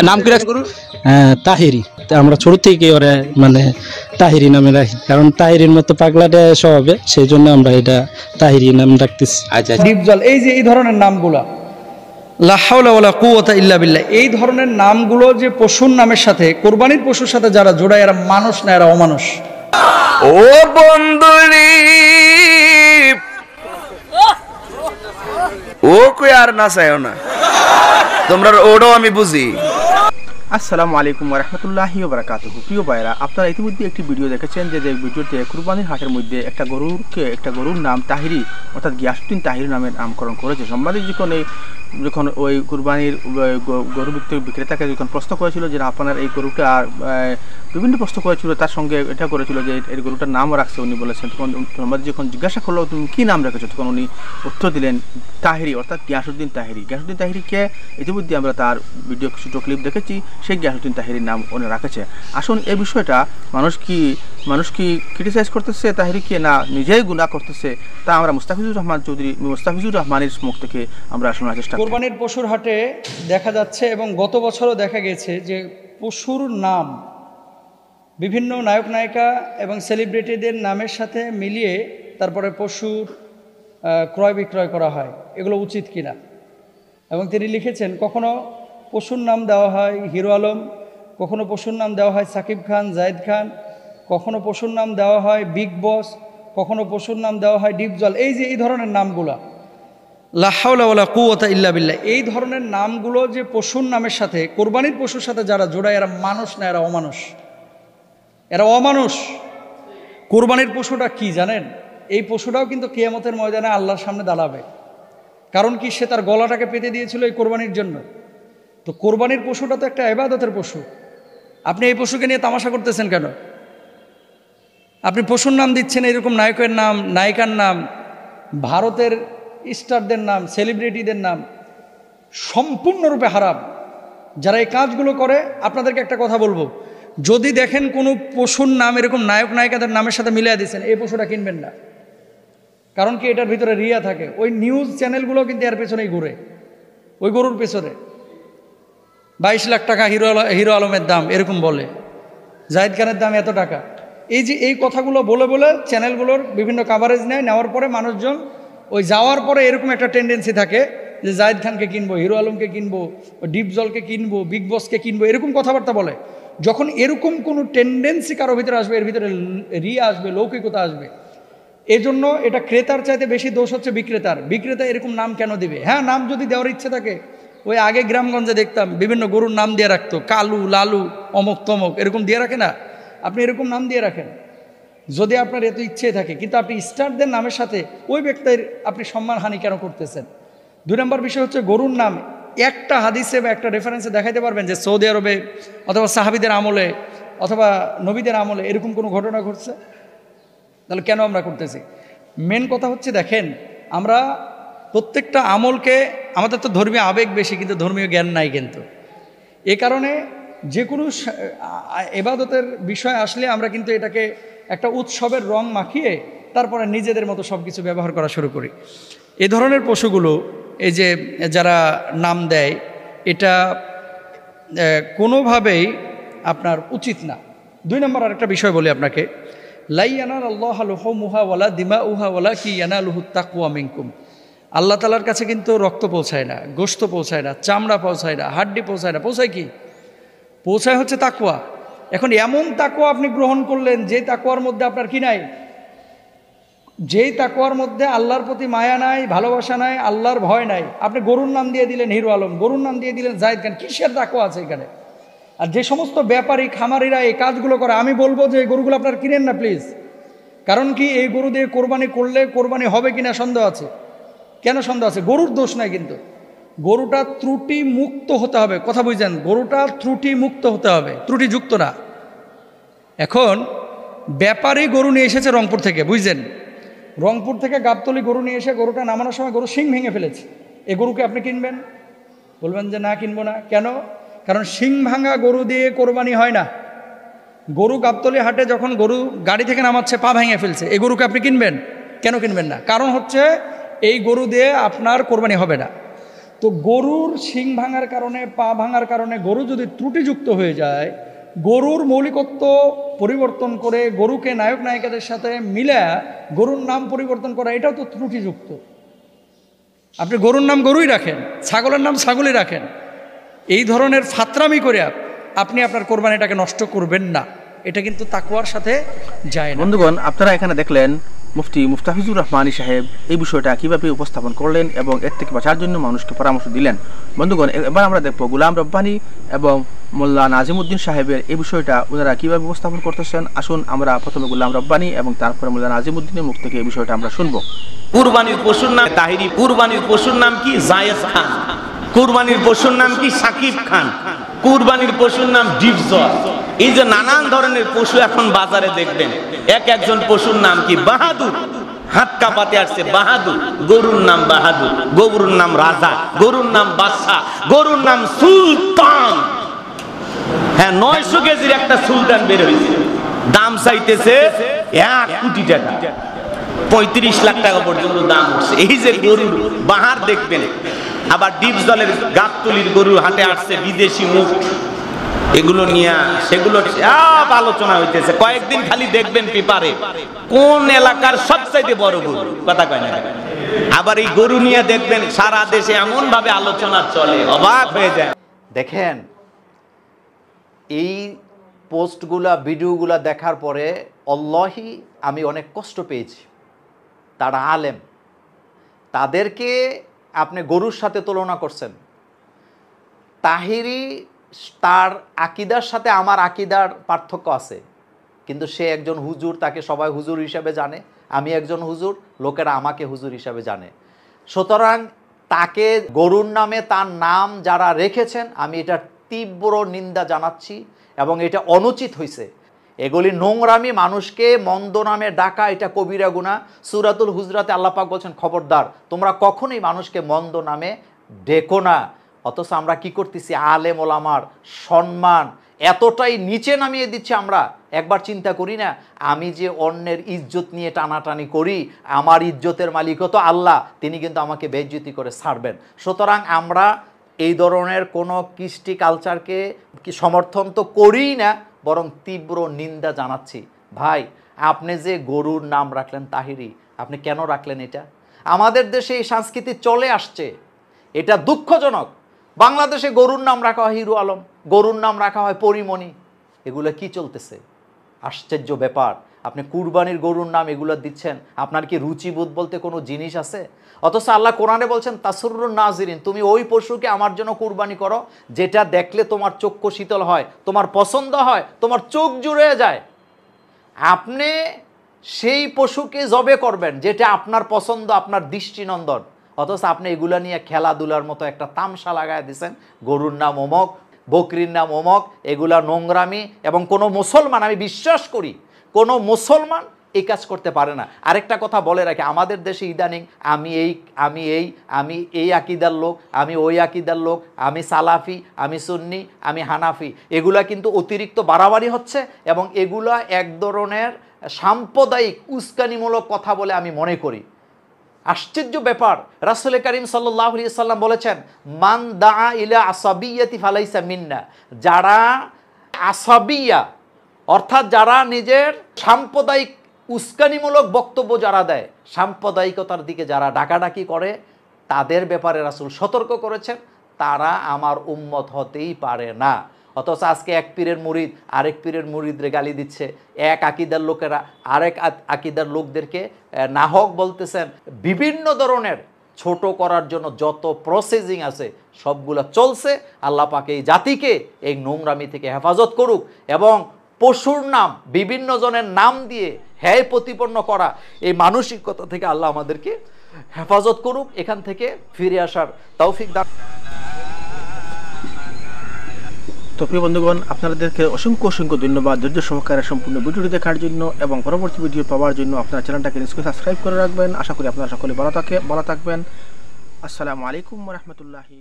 নাম কি রাখছেন গরু? তাহিরি। আমরা ছোট থেকে ওরা মানে তাহিরি নামে রাখি, কারণ তাহিরির মতো পাগলাটা স্বভাবে, সেই জন্য আমরা এটা তাহিরি নাম রাখতেছি। আচ্ছা, ডিপজল, এই যে এই ধরনের নামগুলা, লা হাওলা ওয়ালা কুওয়াতা ইল্লা বিল্লাহ, এই ধরনের নামগুলো যে পশুর নামের সাথে, কোরবানির পশুর সাথে যারা জোড়ায়, এরা মানুষ না, এরা অমানুষ। ও বন্ধুরি ও কই আর না চাইও না, তোমরা ওটাও আমি বুঝি। আসসালামু আলাইকুম ওয়া রাহমাতুল্লাহি ওয়া বারাকাতুহু। প্রিয় ভাইরা, আপনারা ইতিমধ্যে একটি ভিডিও দেখেছেন যে ভিডিওতে কুরবানির হাটের মধ্যে একটা গরুর নাম তাহিরি অর্থাৎ গিয়াসউদ্দিন তাহিরি নামে নামকরণ করেছে। সম্মানিত যখন ওই কুরবানির গরু বিক্রেতাকে যখন প্রশ্ন করেছিল যে আপনার এই গরুটা বিভিন্ন প্রশ্ন করেছিল, তার সঙ্গে এটা করেছিল যে এই গরুটার নামও রাখছে, উনি বলেছেন। তখন সম্মানিত যখন জিজ্ঞাসা করলো তুমি কী নাম রেখেছো, তখন উনি উত্তর দিলেন তাহিরি অর্থাৎ গিয়াসউদ্দিন তাহিরি। গিয়াসউদ্দিন তাহিরিকে ইতিমধ্যে আমরা তার ভিডিও ছোটো ক্লিপ দেখেছি, সেই গিয়াসউদ্দিন তাহিরির নাম উনি রাখেছে। আসুন এই বিষয়টা মানুষ কি ক্রিটিসাইজ করতেছে তাহিরিকে, না নিজেই গুনাহ করতেছে, তা আমরা মুস্তাফিজুর রহমানের মুখ থেকে আমরা শোনার চেষ্টা করি। কোরবানির পশুর হাটে দেখা যাচ্ছে এবং গত বছরও দেখা গেছে যে পশুর নাম বিভিন্ন নায়ক নায়িকা এবং সেলিব্রিটিদের নামের সাথে মিলিয়ে তারপরে পশুর ক্রয় বিক্রয় করা হয়। এগুলো উচিত কিনা? এবং তিনি লিখেছেন, কখনো পশুর নাম দেওয়া হয় হিরো আলম, কখনো পশুর নাম দেওয়া হয় সাকিব খান, জায়েদ খান, কখনো পশুর নাম দেওয়া হয় বিগ বস, কখনো পশুর নাম দেওয়া হয় ডিপজল। এই যে এই ধরনের নামগুলা, লা হাওলা ওয়ালা কুওয়াতা ইল্লা বিল্লাহ, এই ধরনের নামগুলো যে পশুর নামের সাথে, কোরবানির পশুর সাথে যারা জোড়ায়, এরা মানুষ না, এরা অমানুষ। এরা অমানুষ। কোরবানির পশুটা কি জানেন? এই পশুটাও কিন্তু কিয়ামতের ময়দানে আল্লাহর সামনে দাঁড়াবে। কারণ কি? সে তার গলাটাকে পেতে দিয়েছিল এই কোরবানির জন্য। তো কোরবানির পশুটা তো একটা ইবাদতের পশু। আপনি এই পশুকে নিয়ে তামাশা করতেছেন কেন? আপনি পশুর নাম দিচ্ছেন এরকম নায়কের নাম, নায়িকার নাম, ভারতের স্টারদের নাম, সেলিব্রিটিদের নাম, সম্পূর্ণরূপে হারাম। যারা এই কাজগুলো করে, আপনাদেরকে একটা কথা বলবো, যদি দেখেন কোনো পশুর নাম এরকম নায়ক নায়িকাদের নামের সাথে মিলিয়ে দিচ্ছেন, এই পশুটা কিনবেন না। কারণ কি? এটার ভিতরে রিয়া থাকে। ওই নিউজ চ্যানেলগুলো কিন্তু এর পেছনেই ঘুরে, ওই গরুর পেছনে। 22 লাখ টাকা হিরো আলমের দাম, এরকম বলে। জায়েদ খানের দাম এত টাকা। এই যে এই কথাগুলো বলে বলে চ্যানেলগুলোর বিভিন্ন কাভারেজ নেওয়ার পরে মানুষজন ওই যাওয়ার পরে এরকম একটা টেন্ডেন্সি থাকে যে জায়েদ খানকে কিনবো, হিরো আলমকে কিনবো, ডিপজলকে কিনবো, বিগ বসকে কিনবো, এরকম কথাবার্তা বলে। যখন এরকম কোনো টেন্ডেন্সি কারো ভিতরে আসবে, এর ভিতরে রিয়া আসবে, লৌকিকতা আসবে। এজন্য এটা ক্রেতার চাইতে বেশি দোষ হচ্ছে বিক্রেতার। বিক্রেতা এরকম নাম কেন দিবে? হ্যাঁ, নাম যদি দেওয়ার ইচ্ছে থাকে, ওই আগে গ্রামগঞ্জে দেখতাম বিভিন্ন গরুর নাম দিয়ে রাখতো, কালু, লালু, অমক তমক, এরকম দিয়ে রাখে না? আপনি এরকম নাম দিয়ে রাখেন যদি আপনার এত ইচ্ছে থাকে, কিন্তু আপনি স্টারদের নামের সাথে ওই ব্যক্তির আপনি সম্মানহানি কেন করতেছেন? 2 নম্বর বিষয় হচ্ছে, গরুর নাম একটা হাদিসে বা একটা রেফারেন্সে দেখাইতে পারবেন যে সৌদি আরবে অথবা সাহাবীদের আমলে অথবা নবীদের আমলে এরকম কোনো ঘটনা ঘটছে? তাহলে কেন আমরা করতেছি? মেন কথা হচ্ছে, দেখেন, আমরা প্রত্যেকটা আমলকে, আমাদের তো ধর্মীয় আবেগ বেশি কিন্তু ধর্মীয় জ্ঞান নাই। কিন্তু এ কারণে যে কোনো ইবাদতের বিষয় আসলে আমরা কিন্তু এটাকে একটা উৎসবের রং মাখিয়ে তারপরে নিজেদের মতো সব কিছু ব্যবহার করা শুরু করি। এ ধরনের পশুগুলো, এই যে যারা নাম দেয়, এটা কোনোভাবেই আপনার উচিত না। 2 নম্বর আরেকটা বিষয় বলি আপনাকে, লাই ইয়ানালুল্লাহু লুহুমুহা ওয়ালা দিমাউহা ওয়ালাকিন ইয়ানালুহুত তাকওয়া মিনকুম। আল্লাহ তাআলার কাছে কিন্তু রক্ত পৌঁছায় না, গোশত পৌঁছায় না, চামড়া পৌঁছায় না, হাড্ডি পৌঁছায় না। পৌঁছায় কি? পৌঁছায় হচ্ছে তাকওয়া। এখন এমন তাকওয়া আপনি গ্রহণ করলেন যে তাকওয়ার মধ্যে আপনার কি নাই? যেই তাকওয়ার মধ্যে আল্লাহর প্রতি মায়া নাই, ভালোবাসা নাই, আল্লাহর ভয় নাই। আপনি গরুর নাম দিয়ে দিলেন হিরো আলম, গরুর নাম দিয়ে দিলেন জায়েদ খান। কিসের তাকওয়া আছে এখানে? আর যে সমস্ত ব্যাপারী খামারিরা এই কাজগুলো করে, আমি বলবো যে এই গরুগুলো আপনারা কিনেন না প্লিজ। কারণ কি? এই গরু দিয়ে কোরবানি করলে কোরবানি হবে কিনা সন্দেহ আছে। কেন সন্দেহ আছে? গরুর দোষ নাই, কিন্তু গরুটা ত্রুটি মুক্ত হতে হবে। কথা বুঝছেন? গরুটা ত্রুটি মুক্ত হতে হবে, ত্রুটিযুক্ত না। এখন ব্যাপারী গরু নিয়ে এসেছে রংপুর থেকে, বুঝছেন? রংপুর থেকে গাবতলী গরু নিয়ে এসে গরুটা নামানোর সময় গরু শিং ভেঙে ফেলেছে। এই গরুকে আপনি কিনবেন? বলবেন যে না, কিনবো না। কেন? কারণ শিং ভাঙা গরু দিয়ে কোরবানি হয় না। গরু গাবতলী হাটে যখন গরু গাড়ি থেকে নামাচ্ছে, পা ভেঙে ফেলছে, এই গরুকে আপনি কিনবেন? কেন কিনবেন না? কারণ হচ্ছে এই গরু দিয়ে আপনার কোরবানি হবে না। তো গরুর শিং ভাঙার কারণে, পা ভাঙার কারণে গরু যদি ত্রুটিযুক্ত হয়ে যায়, গরুর মৌলিকত্ব পরিবর্তন করে গরুকে নায়ক নায়িকাদের সাথে মিলে গরুর নাম পরিবর্তন করা, এটাও তো ত্রুটিযুক্ত। আপনি গরুর নাম গরুই রাখেন, ছাগলের নাম ছাগলই রাখেন, এই ধরনের ফাতরামি করে আপনি আপনার কোরবানিটাকে নষ্ট করবেন না, এটা কিন্তু তাকওয়ার সাথে যায় না। বন্ধুগণ, আপনারা এখানে দেখলেন মুফতি মুফতাহিজুর রহমানী সাহেব এই বিষয়টা কিভাবে উপস্থাপন করলেন এবং এর থেকে বাঁচার জন্য মানুষকে পরামর্শ দিলেন। বন্ধুগণ, এবার আমরা দেখব গোলাম রব্বানী এবং মোল্লা নাজিমউদ্দিন সাহেবের এই বিষয়টা ওনারা কিভাবে উপস্থাপন করতেছেন। আসুন আমরা প্রথমে গোলাম রব্বানী এবং তারপরে মোল্লা নাজিমউদ্দিনের মুখ থেকে এই বিষয়টা আমরা শুনবো। কুরবানির পশুর নাম তাহিরি, কুরবানির পশুর নাম কি জায়েদ খান, কুরবানির পশুর নাম কি সাকিব খান, কুরবানির পশুর নাম ডিপজল। এই যে নানান ধরনের পশু এখন বাজারে দেখবেন, একজন পশুর নাম কি বাহাদুর, হাত কাঁপাতে আসছে বাহাদুর, গরুর নাম বাহাদুর, গরুর নাম রাজা, গরুর নাম বাদশাহ, গরুর নাম সুলতান। হ্যাঁ, 900 কেজির একটা সুলতান বের হয়েছে, দাম চাইতেছে 1 কোটি টাকা, 35 লাখ টাকা পর্যন্ত দাম উঠছে। এই যে গরুর বাহার দেখবেন। আবার ডিপজলের গাবতলির গরু হাটে আসছে বিদেশি মুখ, এগুলো নিয়ে সেগুলো সব আলোচনা হইতেছে। কয়েকদিন খালি দেখবেন পেপারে কোন এলাকার সবচাইতে বড় গরু, কথা কয় না। আবার এই গরু নিয়ে দেখবেন সারা দেশে এমন ভাবে আলোচনা চলে, অবাক হয়ে যায়। দেখেন, এই পোস্টগুলা ভিডিওগুলা দেখার পরে আল্লাহি আমি অনেক কষ্ট পেয়েছি। তারা আলেম, তাদেরকে আপনি গরুর সাথে তুলনা করছেন। তাহিরি তার আকিদার সাথে আমার আকিদার পার্থক্য আছে, কিন্তু সে একজন হুজুর, তাকে সবাই হুজুর হিসাবে জানে। আমি একজন হুজুর, লোকেরা আমাকে হুজুর হিসাবে জানে। সুতরাং তাকে গরুর নামে তার নাম যারা রেখেছেন, আমি এটার তীব্র নিন্দা জানাচ্ছি এবং এটা অনুচিত হয়েছে। এগুলি নোংরামি, মানুষকে মন্দ নামে ডাকা, এটা কবিরা গুনাহ। সূরাতুল হুজরাতে আল্লাহ পাক বলছেন, খবরদার তোমরা কখনোই মানুষকে মন্দ নামে ডেকো না। অথচ আমরা কি করতেছি, আলেম ওলামার সম্মান এতটাই নিচে নামিয়ে দিচ্ছি। আমরা একবার চিন্তা করি না, আমি যে অন্যের ইজ্জত নিয়ে টানাটানি করি, আমার ইজ্জতের মালিকও তো আল্লাহ, তিনি কিন্তু আমাকে বেইজ্জতি করে ছাড়বেন। সুতরাং আমরা এই ধরনের কোনো কৃষ্টি কালচারকে সমর্থন তো করিই না, বরং তীব্র নিন্দা জানাচ্ছি। ভাই, আপনি যে গরুর নাম রাখলেন তাহিরি, আপনি কেন রাখলেন? এটা আমাদের দেশে এই সংস্কৃতি চলে আসছে, এটা দুঃখজনক। বাংলাদেশে গরুর নাম রাখা হয় হিরো আলম, গরুর নাম রাখা হয় পরিমণি। এগুলো কি চলতেছে? আশ্চর্য ব্যাপার। আপনি কুরবানির গরুর নাম এগুলো দিচ্ছেন, আপনার কি রুচিবোধ বলতে কোনো জিনিস আছে? অথচ আল্লাহ কোরআনে বলছেন, তাসুরুন নাজিরিন, তুমি ওই পশুকে আমার জন্য কুরবানি করো যেটা দেখলে তোমার চক্ষু শীতল হয়, তোমার পছন্দ হয়, তোমার চোখ জুড়ে যায়। আপনি সেই পশুকে জবে করবেন যেটা আপনার পছন্দ, আপনার দৃষ্টিনন্দন। অথচ আপনি এগুলা নিয়ে খেলাধুলার মতো একটা তামসা লাগায় দিয়েছেন। গরুর নাম অমক, বকরির নাম অমক, এগুলা নোংরামি। এবং কোনো মুসলমান, আমি বিশ্বাস করি কোনো মুসলমান এই কাজ করতে পারে না। আরেকটা কথা বলে রাখি, আমাদের দেশে ইদানিং আমি এই আকিদার লোক, আমি ওই আকিদার লোক, আমি সালাফি, আমি সুন্নি, আমি হানাফি, এগুলা কিন্তু অতিরিক্ত বাড়াবাড়ি হচ্ছে এবং এগুলা এক ধরনের সাম্প্রদায়িক উস্কানিমূলক কথা বলে আমি মনে করি। আশ্চর্য ব্যাপার, রাসূল করিম সাল্লাল্লাহু আলাইহি সাল্লাম বলেছেন, মান দাআ ইলা আসাবিয়্যাতি ফালাইসা মিন্না, যারা আসাবিয়া অর্থাৎ যারা নিজের সাম্প্রদায়িক উস্কানিমূলক বক্তব্য যারা দেয়, সাম্প্রদায়িকতার দিকে যারা ডাকাডাকি করে, তাদের ব্যাপারে রাসূল সতর্ক করেছেন, তারা আমার উম্মত হতেই পারে না। অথচ আজকে এক পীরের মুরিদ আরেক পীরের মুরিদরে গালি দিচ্ছে, এক আকিদার লোকেরা আরেক আকিদার লোকদেরকে নাহক বলতেছেন। বিভিন্ন ধরনের ছোট করার জন্য যত প্রসেসিং আছে সবগুলা চলছে। আল্লাহ পাক এই জাতিকে এই নোংরামি থেকে হেফাজত করুক এবং পশুর নাম বিভিন্ন জনের নাম দিয়ে হ্যায় প্রতিপন্ন করা এই মানসিকতা থেকে আল্লাহ আমাদেরকে হেফাজত করুক, এখান থেকে ফিরে আসার তৌফিক দান। তো প্রিয় বন্ধুগণ, আপনাদেরকে অসংখ্য ধন্যবাদ ধৈর্য সহকারে সম্পূর্ণ ভিডিওটি দেখার জন্য এবং পরবর্তী ভিডিও পাওয়ার জন্য আপনার চ্যানেলটাকে সাবস্ক্রাইব করে রাখবেন। আশা করি আপনারা সকলে ভালো থাকবেন। আসসালামু আলাইকুম ওয়া রাহমাতুল্লাহি।